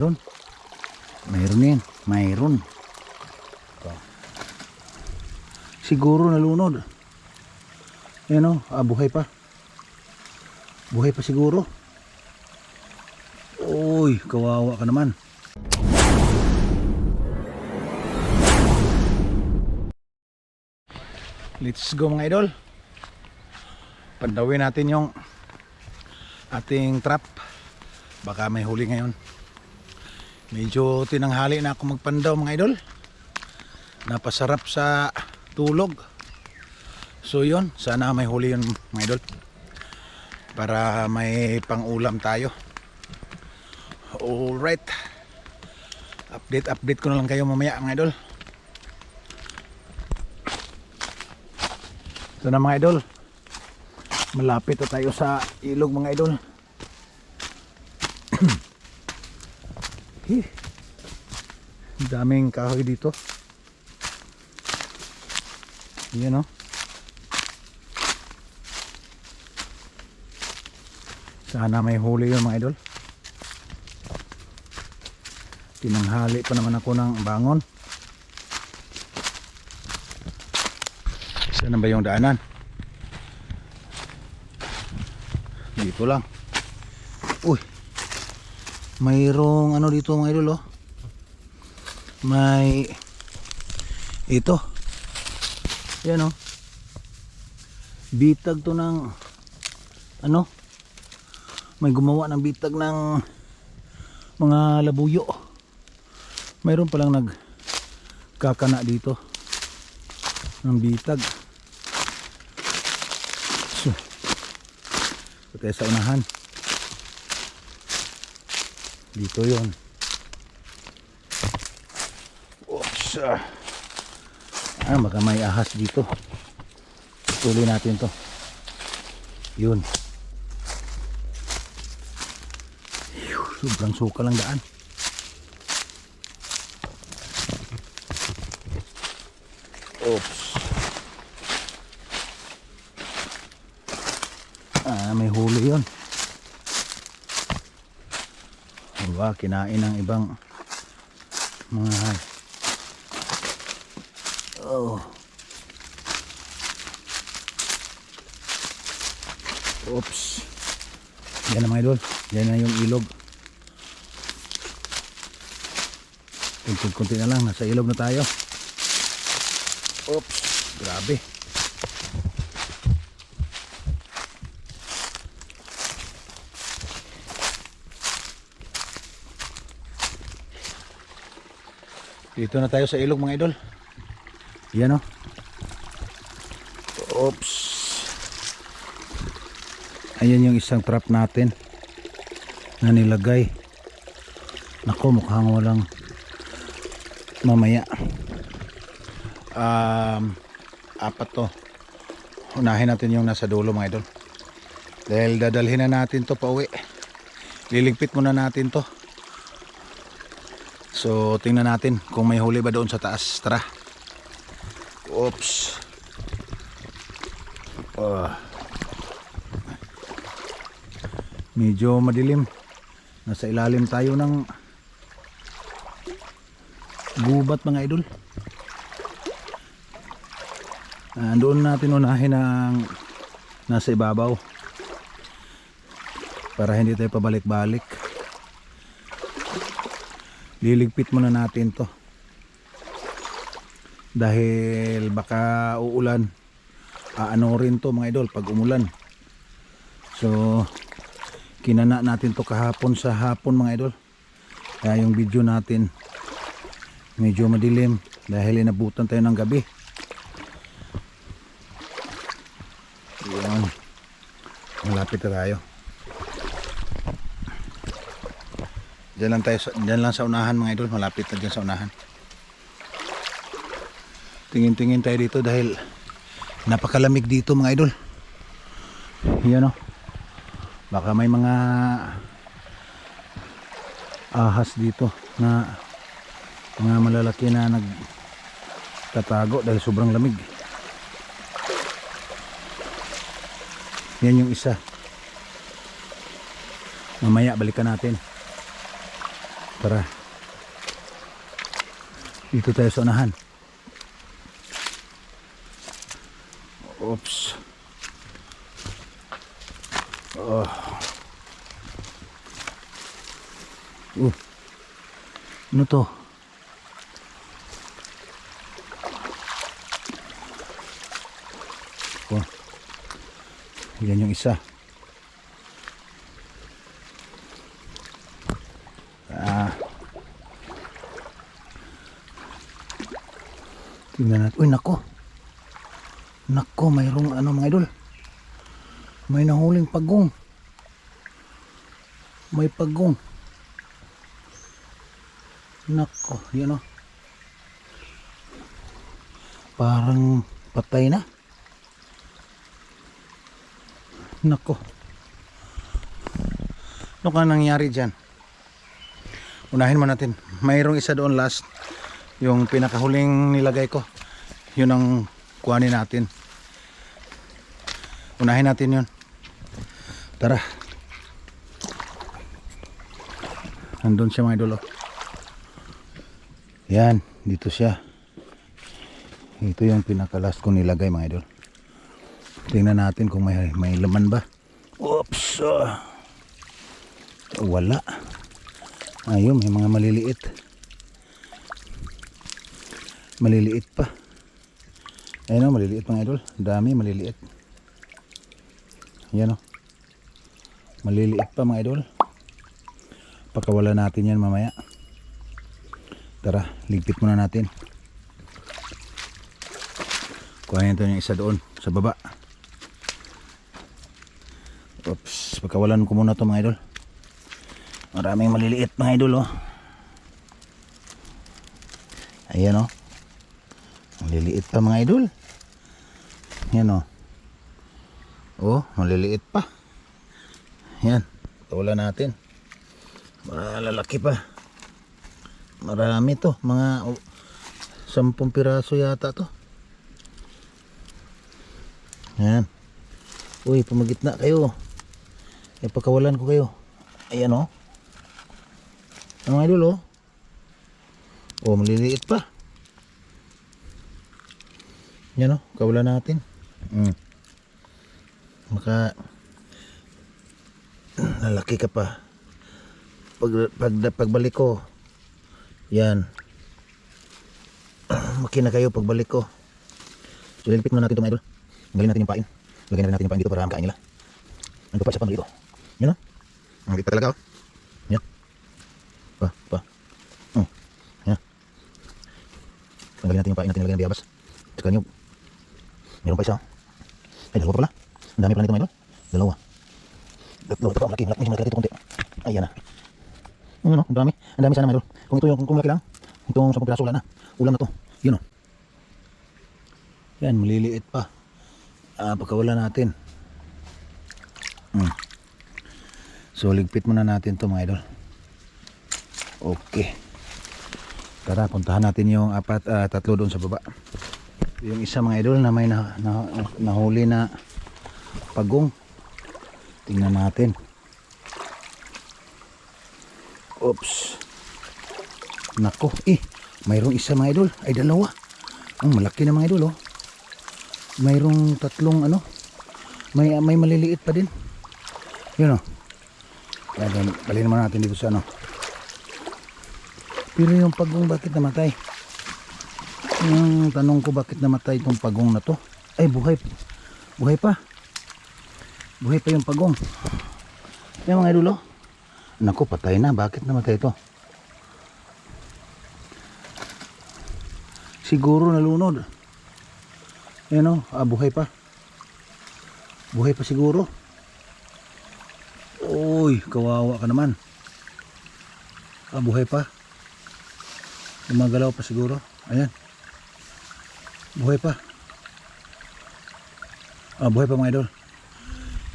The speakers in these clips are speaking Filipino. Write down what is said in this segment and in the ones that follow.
Mayroon. Mayroon yan. Mayroon. Ito. Siguro nalunod. Ayan o. Buhay pa. Buhay pa siguro. Uy, kawawa ka naman. Let's go mga idol. Pandawin natin yung ating trap. Baka may huli ngayon. Medyo tinanghali na ako magpandaw mga idol. Napasarap sa tulog. So yun, sana may huli yun mga idol, para may pang-ulam tayo. Alright, update ko na lang kayo mamaya mga idol. So na mga idol, malapit na tayo sa ilog mga idol. Daming kahoy dito. Yan o. Sana may huli yun mga idol. Tinanghali pa naman ako ng bangon. Saan ba yung daanan? Dito lang. Uy, mayroong ano dito mga idol oh. May ito. Yan oh. Bitag to ng ano? May gumawa ng bitag ng mga labuyo. Mayroon palang nagkakana dito ng bitag. So, tayo sa unahan. Dito yon. Oops. Baka may ahas dito. Tuloy natin to. Yun. Sobrang suka lang daan. Oops. May huli yun. Diba, kinain ng ibang mga oops. Yan na mga idol. Yan na yung ilog. Kunti na lang, nasa ilog na tayo. Oops, grabe. Dito na tayo sa ilog mga idol. Yan o. Oops. Ayan yung isang trap natin na nilagay. Nako, mukhang walang mamaya. Apat to. Unahin natin yung nasa dulo mga idol, dahil dadalhin na natin to pa uwi. Liligpit muna natin to. So tingnan natin kung may huli ba doon sa taas. Tara. Oops. Medyo madilim. Nasa ilalim tayo ng gubat mga idol. Doon natin unahin ang nasa ibabaw para hindi tayo pabalik-balik. Liligpit muna natin to dahil baka uulan. Ano rin to mga idol pag umulan. So kinana natin to kahapon sa hapon mga idol, kaya yung video natin medyo madilim dahil inabutan tayo ng gabi. Yan. Malapit na tayo. Diyan lang tayo, diyan lang sa unahan mga idol. Malapit na diyan sa unahan. Tingin-tingin tayo dito dahil napakalamig dito mga idol. Yan o. Baka may mga ahas dito na mga malalaki na nagtatago dahil sobrang lamig. Yan yung isa. Mamaya balikan natin. Tara. Dito tayo sa unahan. Oops. Oh. Ano to? Oh. Yan yung isa. Tingnan natin. Uy, nako. Nako, mayroong ano mga idol. May nahuling pagong. May pagong. Nako, yan o. Parang patay na. Nako. Ano ka nangyari dyan? Unahin mo natin. Mayroong isa doon last. Yung pinakahuling nilagay ko. Yun ang kuhanin natin. Unahin natin yun. Tara. Andun siya mga idol. Yan. Dito siya. Ito yung pinaka-last kong nilagay mga idol. Tingnan natin kung may laman ba. Oops. Wala. Ayun, may mga maliliit. Maliliit pa. Ayun o, maliliit mga idol. Dami, maliliit. Yan o. Maliliit pa mga idol. Pakawala natin yan mamaya. Tara, ligpit muna natin. Kuhanin ito yung isa doon sa baba. Oops, pagkawalan ko muna ito mga idol. Maraming maliliit mga idol oh. Ayan oh. Maliliit pa mga idol. Yan oh. Oh, maliliit pa. Yan, pagkawalan natin. Malalaki pa. Marami to, mga 10 piraso yata to. Yan. Uy, pumagitna kayo. E pagkawalan ko kayo. Ayan oh. Ano mga idol oh. Oh, maliliit pa. Yan oh, kawalan natin. Maka lalaki ka pa. Pagbalik ko. Yan. Makina kayo pagbalik ko. So lilipit muna natin ito mga idol. Galing natin yung pain. Lagyan na rin natin yung pain dito para makain nila. Ano pa isa pa dito. Yan o. Ang liit pa talaga o. Yan. Pa. Yan. Tanggalin natin yung pain natin. Lagyan ng biyabas. Tsaka niyog. Meron pa isa o. Ay, dalawa pa pala. Ang dami pala nito mga idol. Dalawa. Ito pa. Malaki. Malaki ito konti. Ayan na. Yun o. Ang dami. Ang dami sana mga idol. Kung ito yung kung malaki lang. Itong 10 piraso wala na. Ulam na to. Yun o. Yan. Maliliit pa. Pagkawala natin. So ligpit muna natin to mga idol. Okay. Tara, puntahan natin yung tatlo doon sa baba. Yung isa mga idol na may nahuli na pagong. Tingnan natin. Oops. Nako, mayroong isa mga idol. Ay, dalawa. Ang malaki na mga idol oh. Mayroong tatlong ano. May maliliit pa din. Yun oh. Kaya bali naman natin dito sa ano. Pero yung pagong bakit namatay? Yung tanong ko bakit namatay itong pagong na to? Ay, buhay. Buhay pa. Buhay pa yung pagong. Yan mga idol oh. Naku, patay na. Bakit namatay ito? Siguro nalunod. Yan o, buhay pa. Buhay pa siguro. Uy, kawawa ka naman. Buhay pa. Gumagalaw pa siguro. Ayan. Buhay pa. Buhay pa mga idol.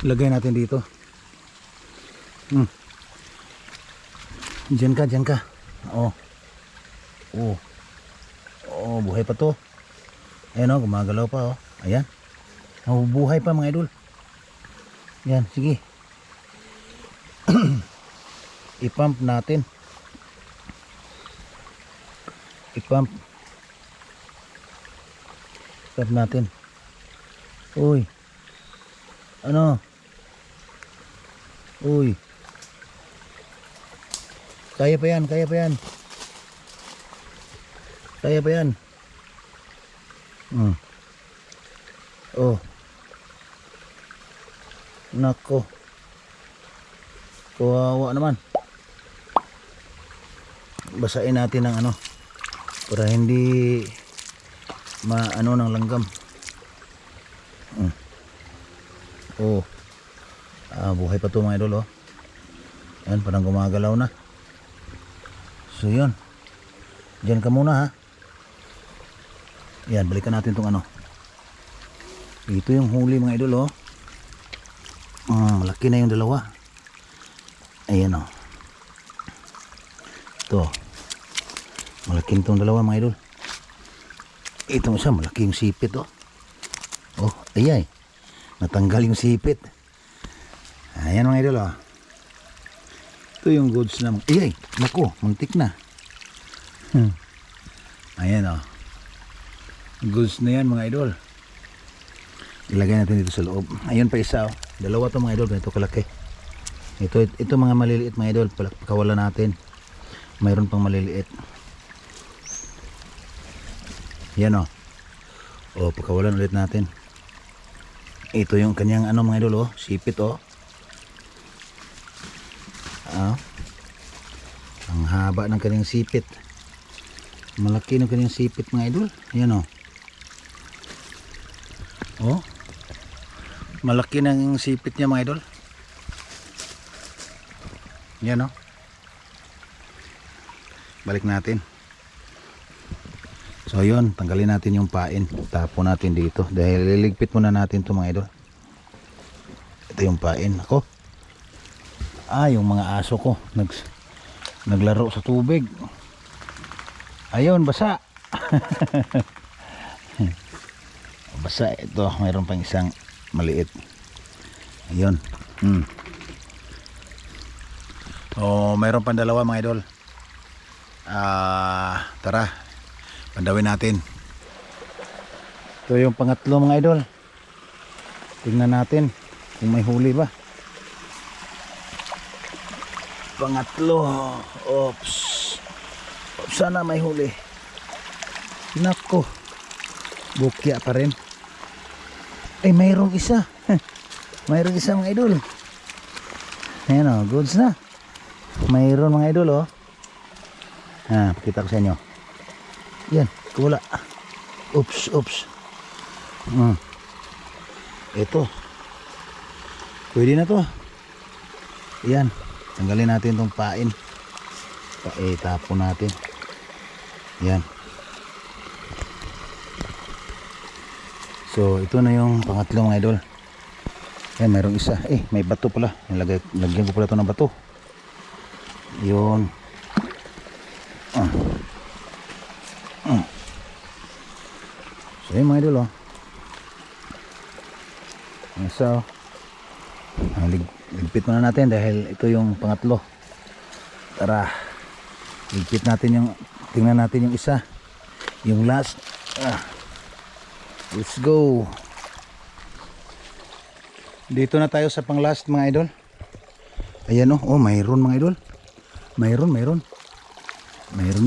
Lagay natin dito. Diyan ka. Oh, buhay pa to. Ayan o, gumagalaw pa oh. Ayan. Buhay pa mga idol. Yan, sige. I-pump natin. pump. Pump natin. Uy. Ano? Uy. Kaya pa yan, kaya pa yan. Kaya pa yan. Oh. Nako. Kawawa naman. Basain natin ng ano para hindi maano ng langgam. Oh. Buhay pa to mga idol oh. Yan, parang gumagalaw na. So yun. Diyan ka muna ha. Yan, balikan natin tong ano. Ito yung huli mga idol oh. Malaki na yung dalawa. Ayan oh. Ito. Malaki itong dalawa mga idol. Itong isa malaki yung sipit oh. Oh, ayay. Natanggal yung sipit. Ayan mga idol oh. Ito yung goods na. Ayay, naku, muntik na. Ayan oh. Goods na yan mga idol. Ilagay natin dito sa loob. Ayun pa isa oh. Dalawa to mga idol, ganito kalaki. Ito mga maliliit mga idol, pakawalan natin. Mayroon pang maliliit. Yan oh. Oh, pakawalan ulit natin. Ito yung kanyang ano mga idol oh, sipit oh. Ang haba ng kanyang sipit. Malaki ng kanyang sipit mga idol. Yan oh. Oh. Malaki ng sipit niya mga idol. Yan oh. Balik natin. So yun, tanggalin natin yung pain. Tapon natin dito. Dahil liligpit muna natin ito mga idol. Ito yung pain. Ako. Yung mga aso ko naglaro sa tubig. Ayun, basa. Basa ito. Mayroon pang isang maliit. Ayun. Oh, mayroon pang dalawa mga idol. Tara, pandawin natin. Ito yung pangatlo mga idol. Tingnan natin kung may huli ba. Pangatlo. Oops. Sana may huli. Nako. Bukya pa rin. Ay, mayroong isa. Mayroong isa mga idol. Ayan o, goods na. Mayroon mga idol o. Pakita ko sa inyo. Yan, wala. Oops. Ito. Pwede na to. Yan. Tanggalin natin itong pain. Tapon natin. Yan. So, ito na yung pangatlo mga idol. Yan, mayroong isa. May bato pala. Lagyan ko pala ito ng bato. Yun. So, yun mga idol oh. So, ligpit muna natin dahil ito yung pangatlo. Tara. Ligpit natin yung, tingnan natin yung isa. Yung last. Let's go. Dito na tayo sa pang last mga idol. Ayan oh, mayroon mga idol. Mayroon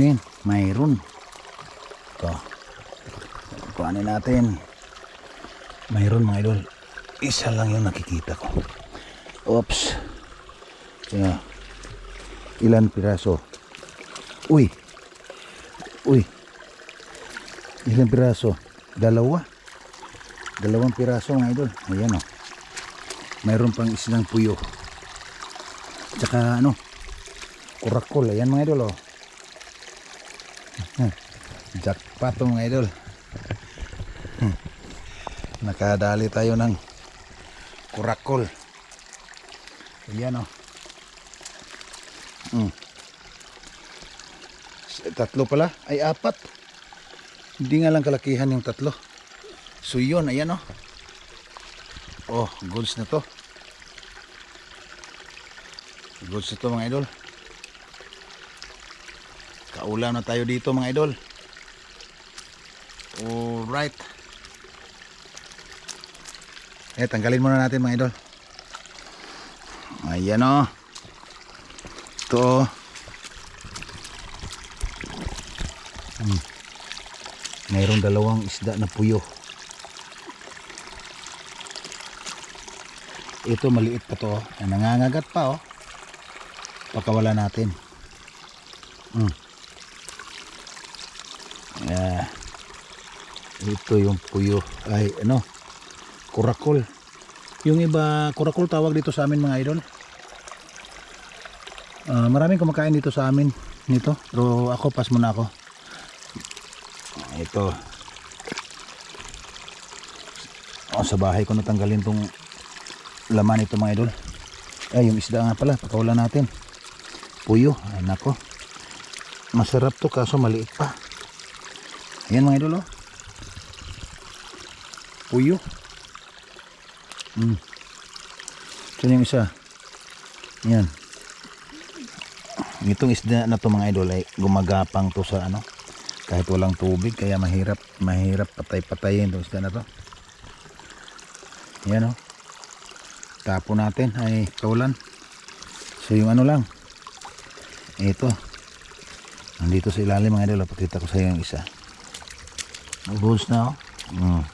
yan. Mayroon. Ito. Kuhanin natin. Mayroon mga idol. Isa lang yung nakikita ko. Oops. Kaya, ilan piraso? Uy. Ilan piraso? Dalawang piraso mga idol. Ayan o. Mayroon pang isang puyo. Tsaka ano, kurakol. Ayan mga idol o. Jackpot mga idol. Nakadali tayo ng kurakol. Ayan o. Tatlo pala. Ay, apat. Hindi nga lang kalakihan yung tatlo. So yun, ayan o. Oh, goods na to. Goods na to mga idol. Kaulam na tayo dito mga idol. Alright. Tanggalin muna natin mga idol. Ayan o. Ito o. Mayroong dalawang isda na puyo. Ito maliit pa to. Nangangagat pa oh. Pakawala natin. Ito yung puyo. Ay ano, kurakol. Yung iba kurakol tawag dito sa amin mga idol. Maraming kumakain dito sa amin nito. Pero ako pas muna ako. Ito. Sa bahay ko natanggalin tong laman ito mga idol. Ay yung isda nga pala, pakawala natin. Puyo, ay nako. Masarap to kaso maliit pa. Ayan mga idol oh. Puyo. Ito yung isa. Ayan. Itong isda na to mga idol ay gumagapang to sa ano. Kahit walang tubig kaya mahirap patay-patayin itong isda na to. Ayan oh. Tapo natin ay kaulan. So yung ano lang. Ito. Nandito sa ilalim mga idol. Pakita ko sa iyo yung isa. Ubos na oh.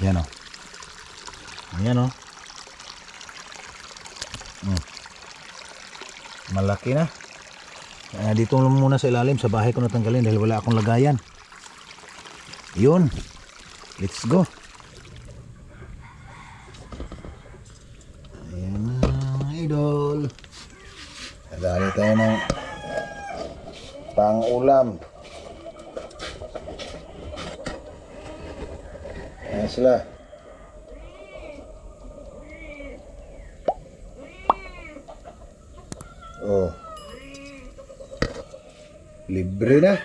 Yan oh. Yan oh. Malaki na. Dito lang muna sa ilalim. Sa bahay ko natanggalin dahil wala akong lagayan. Yun. Let's go. Ayan na idol. Dali tayo ng pang-ulam. Ayan sila. Oh. Libre na.